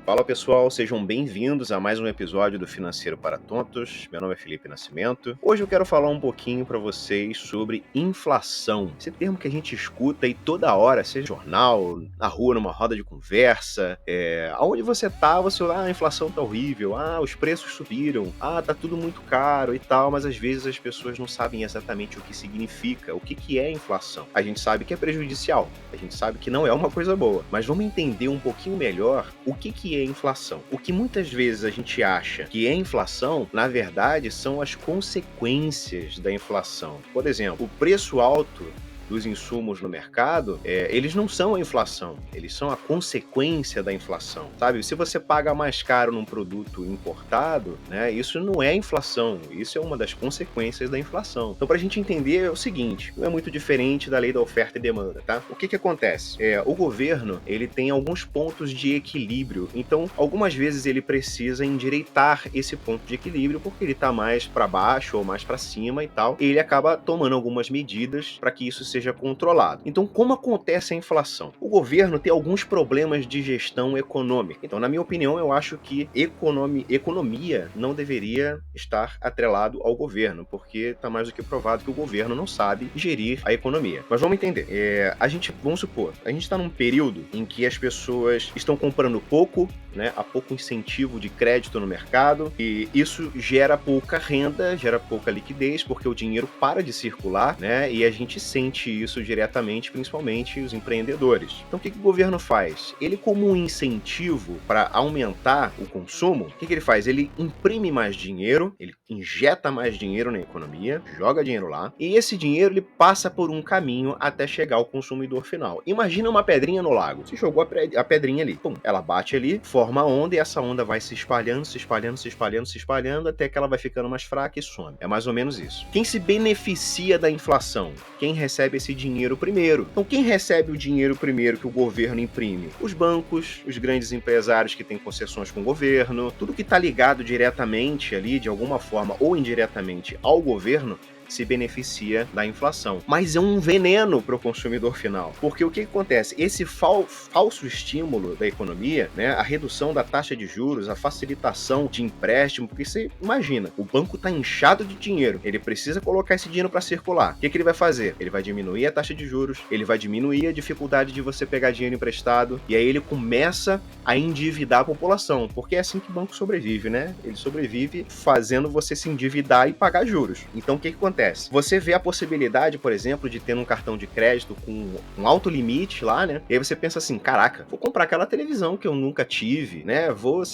Fala pessoal, sejam bem-vindos a mais um episódio do Financeiro para Tontos. Meu nome é Felipe Nascimento. Hoje eu quero falar um pouquinho para vocês sobre inflação. Esse termo que a gente escuta aí toda hora, seja no jornal, na rua, numa roda de conversa, aonde você tá, a inflação tá horrível, os preços subiram, tá tudo muito caro e tal, mas às vezes as pessoas não sabem exatamente o que significa, o que é inflação. A gente sabe que é prejudicial, a gente sabe que não é uma coisa boa, mas vamos entender um pouquinho melhor o que é inflação. O que muitas vezes a gente acha que é inflação, na verdade, são as consequências da inflação. Por exemplo, o preço alto dos insumos no mercado, eles não são a inflação, eles são a consequência da inflação, sabe? Se você paga mais caro num produto importado, né, isso não é inflação, isso é uma das consequências da inflação. Então, para a gente entender é o seguinte, não é muito diferente da lei da oferta e demanda, tá? O que acontece? O governo, ele tem alguns pontos de equilíbrio, então, algumas vezes ele precisa endireitar esse ponto de equilíbrio porque ele está mais para baixo ou mais para cima e tal, e ele acaba tomando algumas medidas para que isso seja controlado. Então, como acontece a inflação? O governo tem alguns problemas de gestão econômica. Então, na minha opinião, eu acho que economia não deveria estar atrelado ao governo, porque está mais do que provado que o governo não sabe gerir a economia. Mas vamos entender. Vamos supor, a gente está num período em que as pessoas estão comprando pouco, né, há pouco incentivo de crédito no mercado, e isso gera pouca renda, gera pouca liquidez, porque o dinheiro para de circular, né, e a gente sente isso diretamente, principalmente os empreendedores. Então, o que o governo faz? Ele, como um incentivo para aumentar o consumo, o que ele faz? Ele imprime mais dinheiro, ele injeta mais dinheiro na economia, joga dinheiro lá, e esse dinheiro ele passa por um caminho até chegar ao consumidor final. Imagina uma pedrinha no lago. Você jogou a pedrinha ali, pum, ela bate ali, forma onda, e essa onda vai se espalhando, até que ela vai ficando mais fraca e some. É mais ou menos isso. Quem se beneficia da inflação? Quem recebe esse dinheiro primeiro. Então, quem recebe o dinheiro primeiro que o governo imprime? Os bancos, os grandes empresários que têm concessões com o governo, tudo que está ligado diretamente ali, de alguma forma ou indiretamente ao governo, se beneficia da inflação. Mas é um veneno para o consumidor final. Porque o que acontece? Esse falso estímulo da economia, né, a redução da taxa de juros, a facilitação de empréstimo, porque você imagina, o banco está inchado de dinheiro, ele precisa colocar esse dinheiro para circular. O que ele vai fazer? Ele vai diminuir a taxa de juros, ele vai diminuir a dificuldade de você pegar dinheiro emprestado, e aí ele começa a endividar a população, porque é assim que o banco sobrevive, né? Ele sobrevive fazendo você se endividar e pagar juros. Então, o que acontece? Você vê a possibilidade, por exemplo, de ter um cartão de crédito com um alto limite lá, né? E aí você pensa assim, caraca, vou comprar aquela televisão que eu nunca tive, né? Vou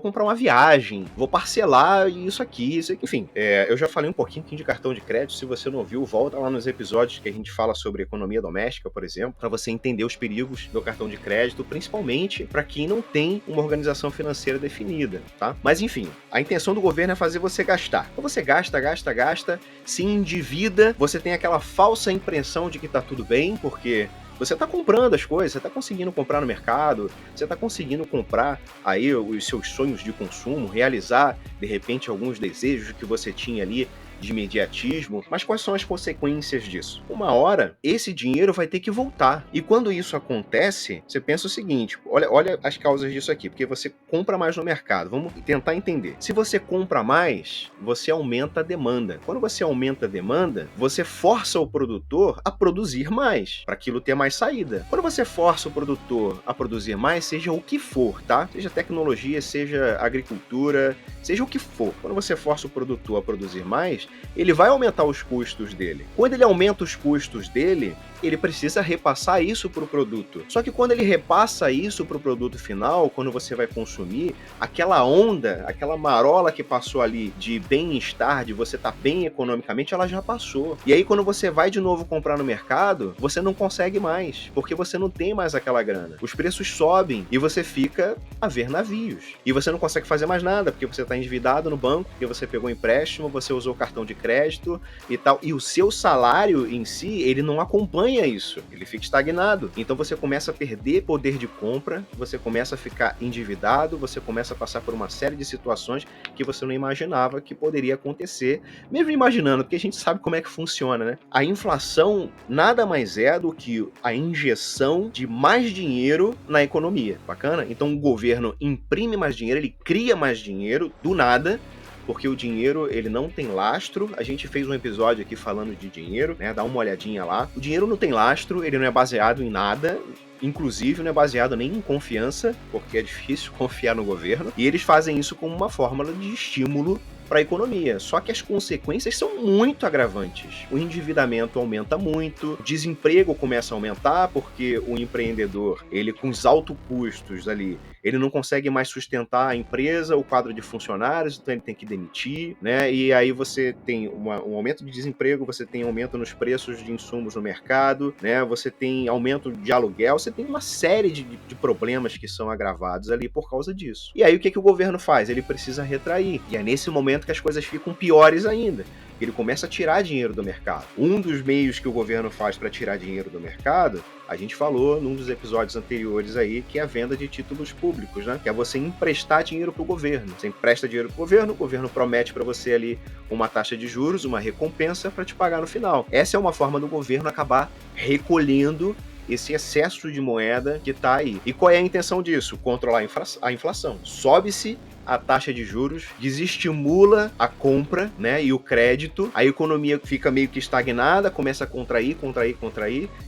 comprar uma viagem, vou parcelar isso aqui, enfim. Eu já falei um pouquinho aqui de cartão de crédito, se você não ouviu, volta lá nos episódios que a gente fala sobre economia doméstica, por exemplo, para você entender os perigos do cartão de crédito, principalmente para quem não tem uma organização financeira definida, tá? Mas enfim, a intenção do governo é fazer você gastar. Então você gasta, se endivida, você tem aquela falsa impressão de que tá tudo bem, porque você está comprando as coisas, você está conseguindo comprar no mercado, você está conseguindo comprar aí os seus sonhos de consumo, realizar, de repente, alguns desejos que você tinha ali de imediatismo, mas quais são as consequências disso? Uma hora, esse dinheiro vai ter que voltar. E quando isso acontece, você pensa o seguinte, olha as causas disso aqui, porque você compra mais no mercado. Vamos tentar entender. Se você compra mais, você aumenta a demanda. Quando você aumenta a demanda, você força o produtor a produzir mais, para aquilo ter mais saída. Quando você força o produtor a produzir mais, seja o que for, tá? Seja tecnologia, seja agricultura, seja o que for. Quando você força o produtor a produzir mais, ele vai aumentar os custos dele. Quando ele aumenta os custos dele, ele precisa repassar isso para o produto. Só que quando ele repassa isso para o produto final, quando você vai consumir, aquela onda, aquela marola que passou ali de bem-estar, de você estar bem economicamente, ela já passou. E aí quando você vai de novo comprar no mercado, você não consegue mais, porque você não tem mais aquela grana. Os preços sobem e você fica a ver navios. E você não consegue fazer mais nada, porque você está está endividado no banco, porque você pegou empréstimo, você usou cartão de crédito e tal, e o seu salário em si, ele não acompanha isso, ele fica estagnado. Então você começa a perder poder de compra, você começa a ficar endividado, você começa a passar por uma série de situações que você não imaginava que poderia acontecer, mesmo imaginando, porque a gente sabe como é que funciona, né? A inflação nada mais é do que a injeção de mais dinheiro na economia, bacana? Então o governo imprime mais dinheiro, ele cria mais dinheiro do nada, porque o dinheiro ele não tem lastro. A gente fez um episódio aqui falando de dinheiro, né? Dá uma olhadinha lá. O dinheiro não tem lastro, ele não é baseado em nada. Inclusive, não é baseado nem em confiança, porque é difícil confiar no governo. E eles fazem isso como uma fórmula de estímulo para a economia. Só que as consequências são muito agravantes. O endividamento aumenta muito, o desemprego começa a aumentar, porque o empreendedor, ele com os altos custos ali, ele não consegue mais sustentar a empresa, o quadro de funcionários, então ele tem que demitir, né? E aí você tem um aumento de desemprego, você tem aumento nos preços de insumos no mercado, né? Você tem aumento de aluguel, você tem uma série de problemas que são agravados ali por causa disso. E aí o que o governo faz? Ele precisa retrair. E é nesse momento que as coisas ficam piores ainda. Ele começa a tirar dinheiro do mercado. Um dos meios que o governo faz para tirar dinheiro do mercado, a gente falou num dos episódios anteriores aí, que é a venda de títulos públicos, né? Que é você emprestar dinheiro para o governo. Você empresta dinheiro para o governo promete para você ali uma taxa de juros, uma recompensa para te pagar no final. Essa é uma forma do governo acabar recolhendo esse excesso de moeda que está aí. E qual é a intenção disso? Controlar a inflação. Sobe-se a taxa de juros, desestimula a compra, né, e o crédito, a economia fica meio que estagnada, começa a contrair,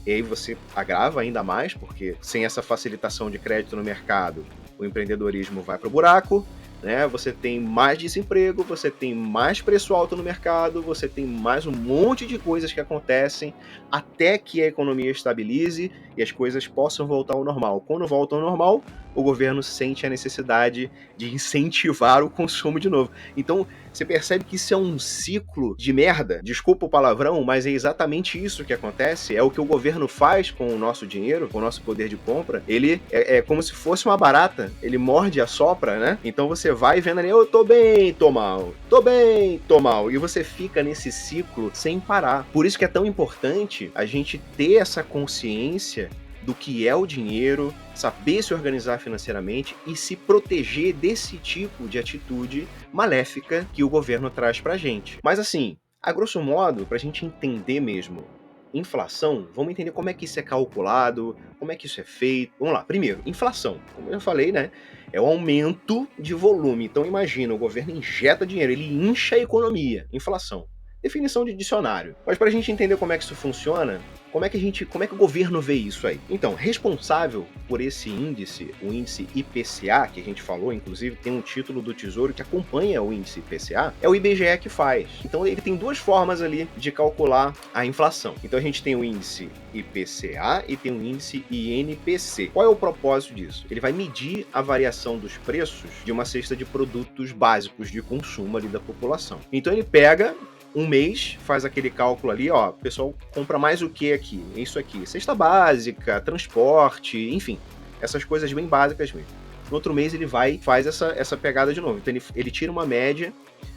e aí você agrava ainda mais, porque sem essa facilitação de crédito no mercado, o empreendedorismo vai para o buraco, né? Você tem mais desemprego, você tem mais preço alto no mercado, você tem mais um monte de coisas que acontecem até que a economia estabilize e as coisas possam voltar ao normal. Quando volta ao normal, o governo sente a necessidade de incentivar o consumo de novo. Então, você percebe que isso é um ciclo de merda. Desculpa o palavrão, mas é exatamente isso que acontece. É o que o governo faz com o nosso dinheiro, com o nosso poder de compra. Ele é como se fosse uma barata. Ele morde, assopra, né? Então você vai vendo ali, eu tô bem, tô mal. Tô bem, tô mal. E você fica nesse ciclo sem parar. Por isso que é tão importante a gente ter essa consciência do que é o dinheiro, saber se organizar financeiramente e se proteger desse tipo de atitude maléfica que o governo traz pra gente. Mas assim, a grosso modo, pra gente entender mesmo inflação, vamos entender como é que isso é calculado, como é que isso é feito. Vamos lá, primeiro, inflação. Como eu falei, né? É o aumento de volume. Então imagina, o governo injeta dinheiro, ele incha a economia. Inflação. Definição de dicionário. Mas pra gente entender como é que isso funciona, como é que o governo vê isso aí? Então, responsável por esse índice, o índice IPCA, que a gente falou, inclusive tem um título do Tesouro que acompanha o índice IPCA, é o IBGE que faz. Então ele tem duas formas ali de calcular a inflação. Então a gente tem o índice IPCA e tem o índice INPC. Qual é o propósito disso? Ele vai medir a variação dos preços de uma cesta de produtos básicos de consumo ali da população. Então ele pega um mês, faz aquele cálculo ali, ó, o pessoal compra mais o que aqui? Isso aqui, cesta básica, transporte, enfim, essas coisas bem básicas mesmo. No outro mês ele vai e faz essa pegada de novo. Então ele tira uma média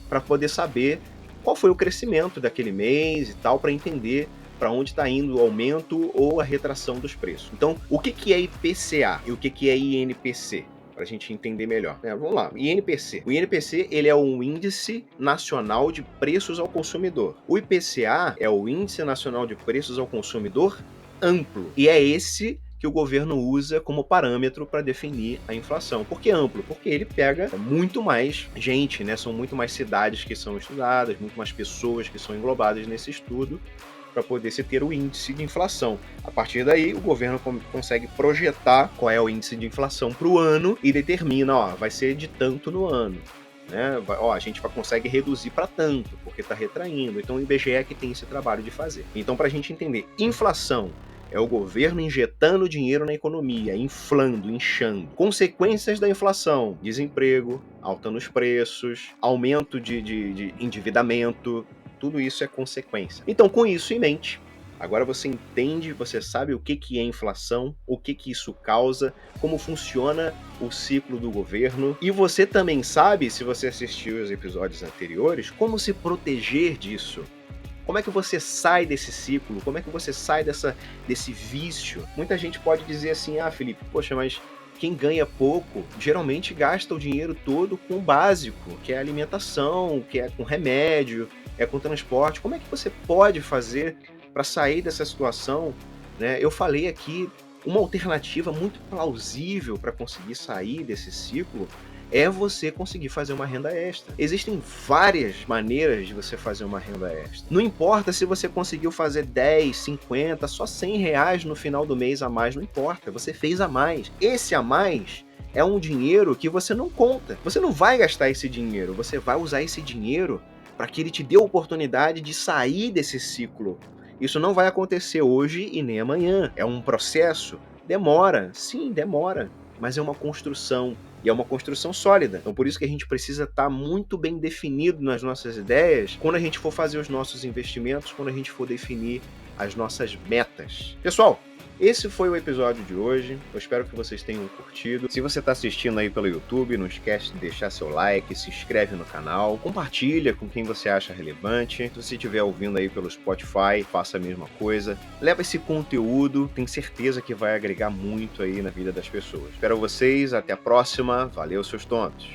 para poder saber qual foi o crescimento daquele mês e tal, para entender para onde está indo o aumento ou a retração dos preços. Então, o que é IPCA e o que é INPC? Para a gente entender melhor. Vamos lá, INPC. O INPC ele é um Índice Nacional de Preços ao Consumidor. O IPCA é o Índice Nacional de Preços ao Consumidor Amplo. E é esse que o governo usa como parâmetro para definir a inflação. Por que amplo? Porque ele pega muito mais gente, né? São muito mais cidades que são estudadas, muito mais pessoas que são englobadas nesse estudo, para poder se ter o índice de inflação. A partir daí, o governo consegue projetar qual é o índice de inflação para o ano e determina, ó, vai ser de tanto no ano. Né? A gente consegue reduzir para tanto, porque está retraindo. Então o IBGE é que tem esse trabalho de fazer. Então, para a gente entender, inflação é o governo injetando dinheiro na economia, inflando, inchando. Consequências da inflação: desemprego, alta nos preços, aumento de endividamento. Tudo isso é consequência. Então, com isso em mente, Agora você entende, você sabe o que é inflação, o que isso causa, como funciona o ciclo do governo, e você também sabe, se você assistiu os episódios anteriores, como se proteger disso. Como é que você sai desse ciclo? Como é que você sai desse vício? Muita gente pode dizer assim: ah, Felipe, poxa, mas quem ganha pouco geralmente gasta o dinheiro todo com o básico, que é alimentação, que é com remédio, é com transporte. Como é que você pode fazer para sair dessa situação? Né? Eu falei aqui uma alternativa muito plausível para conseguir sair desse ciclo é você conseguir fazer uma renda extra. Existem várias maneiras de você fazer uma renda extra. Não importa se você conseguiu fazer 10, 50, só 100 reais no final do mês a mais, não importa, você fez a mais. Esse a mais é um dinheiro que você não conta. Você não vai gastar esse dinheiro, você vai usar esse dinheiro para que ele te dê a oportunidade de sair desse ciclo. Isso não vai acontecer hoje e nem amanhã. É um processo. Demora, sim, demora, mas é uma construção. E é uma construção sólida. Então, por isso que a gente precisa estar muito bem definido nas nossas ideias quando a gente for fazer os nossos investimentos, quando a gente for definir as nossas metas. Pessoal, esse foi o episódio de hoje. Eu espero que vocês tenham curtido. Se você está assistindo aí pelo YouTube, não esquece de deixar seu like, se inscreve no canal, compartilha com quem você acha relevante. Se você estiver ouvindo aí pelo Spotify, faça a mesma coisa. Leva esse conteúdo, tenho certeza que vai agregar muito aí na vida das pessoas. Espero vocês, até a próxima. Valeu, seus tontos!